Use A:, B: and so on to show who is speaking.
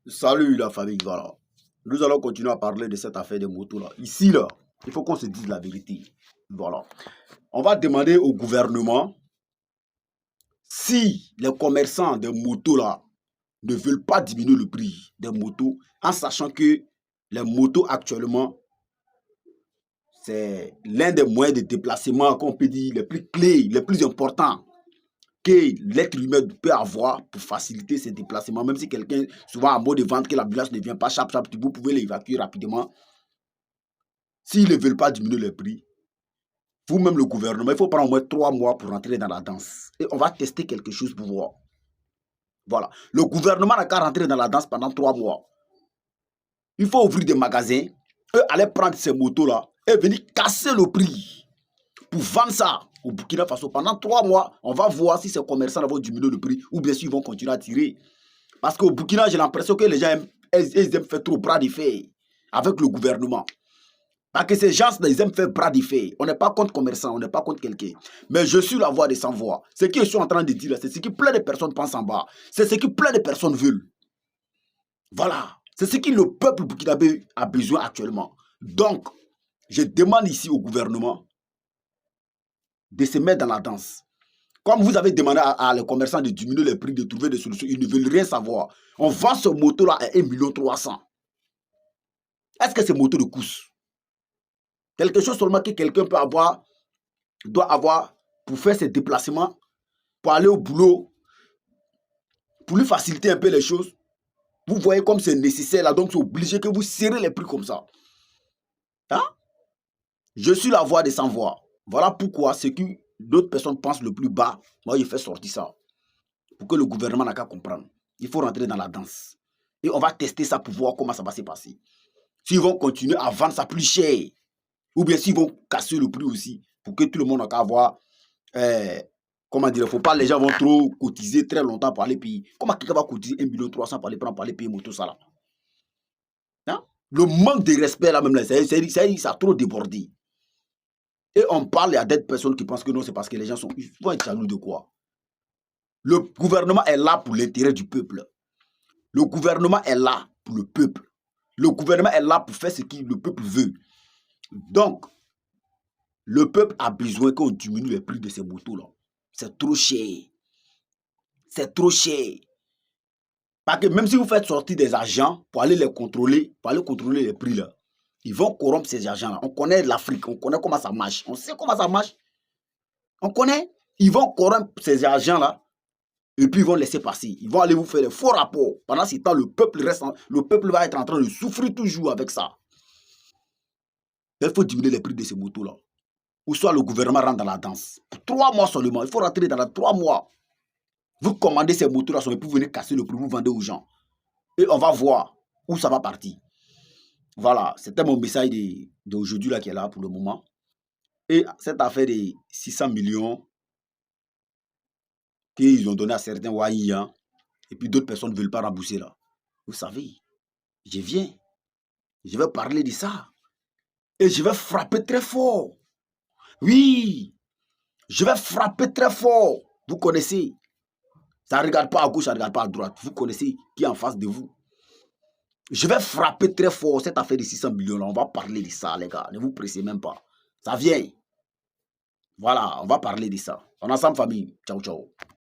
A: Salut la famille, voilà. Nous allons continuer à parler de cette affaire de moto là. Ici là, il faut qu'on se dise la vérité. Voilà. On va demander au gouvernement si les commerçants de motos là ne veulent pas diminuer le prix des motos, en sachant que les motos actuellement, c'est l'un des moyens de déplacement qu'on peut dire les plus clés, les plus importants que l'être humain peut avoir pour faciliter ses déplacements. Même si quelqu'un, souvent en mode de vente, que l'ambulance ne vient pas, chap, vous pouvez l'évacuer rapidement. S'ils ne veulent pas diminuer les prix, vous-même le gouvernement, il faut prendre au moins 3 mois pour rentrer dans la danse. Et on va tester quelque chose pour voir. Voilà. Le gouvernement n'a qu'à rentrer dans la danse pendant 3 mois. Il faut ouvrir des magasins, eux aller prendre ces motos-là et venir casser le prix pour vendre ça au Burkina Faso. Pendant 3 mois, on va voir si ces commerçants vont diminuer le prix ou bien s'ils vont continuer à tirer. Parce qu'au Burkina, j'ai l'impression que les gens aiment faire trop bras de fer avec le gouvernement. Parce que ces gens-là, ils aiment faire bras de fer. On n'est pas contre commerçants, on n'est pas contre quelqu'un. Mais je suis la voix des sans-voix. Ce que je suis en train de dire, c'est ce que plein de personnes pensent en bas. C'est ce que plein de personnes veulent. Voilà. C'est ce que le peuple burkinabé a besoin actuellement. Donc, je demande ici au gouvernement de se mettre dans la danse. Comme vous avez demandé à les commerçants de diminuer les prix, de trouver des solutions, ils ne veulent rien savoir. On vend ce moto-là à 1,3 million. Est-ce que c'est moto de course? Quelque chose seulement que quelqu'un peut avoir, doit avoir pour faire ses déplacements, pour aller au boulot, pour lui faciliter un peu les choses. Vous voyez comme c'est nécessaire là, donc c'est obligé que vous serrez les prix comme ça. Hein? Je suis la voix des sans-voix. Voilà pourquoi ce que d'autres personnes pensent le plus bas, moi je fais sortir ça. Pour que le gouvernement n'a qu'à comprendre. Il faut rentrer dans la danse. Et on va tester ça pour voir comment ça va se passer. S'ils vont continuer à vendre ça plus cher, ou bien s'ils vont casser le prix aussi, pour que tout le monde n'a qu'à avoir, comment dire, il ne faut pas les gens vont trop cotiser très longtemps pour aller payer. Comment quelqu'un va cotiser 1,3 million pour aller payer moto ça là? Hein? Le manque de respect là même là, ça a trop débordé. Et on parle à d'autres personnes qui pensent que non, c'est parce que les gens ils vont être jaloux de quoi? Le gouvernement est là pour l'intérêt du peuple. Le gouvernement est là pour le peuple. Le gouvernement est là pour faire ce que le peuple veut. Donc, le peuple a besoin qu'on diminue les prix de ces motos-là. C'est trop cher. C'est trop cher. Parce que même si vous faites sortir des agents pour aller les contrôler, pour aller contrôler les prix là, ils vont corrompre ces agents-là. On connaît l'Afrique, on connaît comment ça marche. On sait comment ça marche. On connaît. Ils vont corrompre ces agents-là. Et puis ils vont laisser passer. Ils vont aller vous faire des faux rapports. Pendant ce temps, le peuple va être en train de souffrir toujours avec ça. Il faut diminuer les prix de ces motos-là. Ou soit le gouvernement rentre dans la danse. Pour 3 mois seulement. Il faut rentrer dans les 3 mois. Vous commandez ces motos-là et puis vous venez casser le prix, vous vendez aux gens. Et on va voir où ça va partir. Voilà, c'était mon message d'aujourd'hui là qui est là pour le moment. Et cette affaire de 600 millions qu'ils ont donné à certains Waïs, et puis d'autres personnes ne veulent pas rembourser là. Vous savez, je viens, je vais parler de ça. Et je vais frapper très fort. Oui, je vais frapper très fort. Vous connaissez. Ça ne regarde pas à gauche, ça ne regarde pas à droite. Vous connaissez qui est en face de vous. Je vais frapper très fort cette affaire de 600 millions là. On va parler de ça, les gars. Ne vous pressez même pas. Ça vient. Voilà, on va parler de ça. On est ensemble, famille. Ciao, ciao.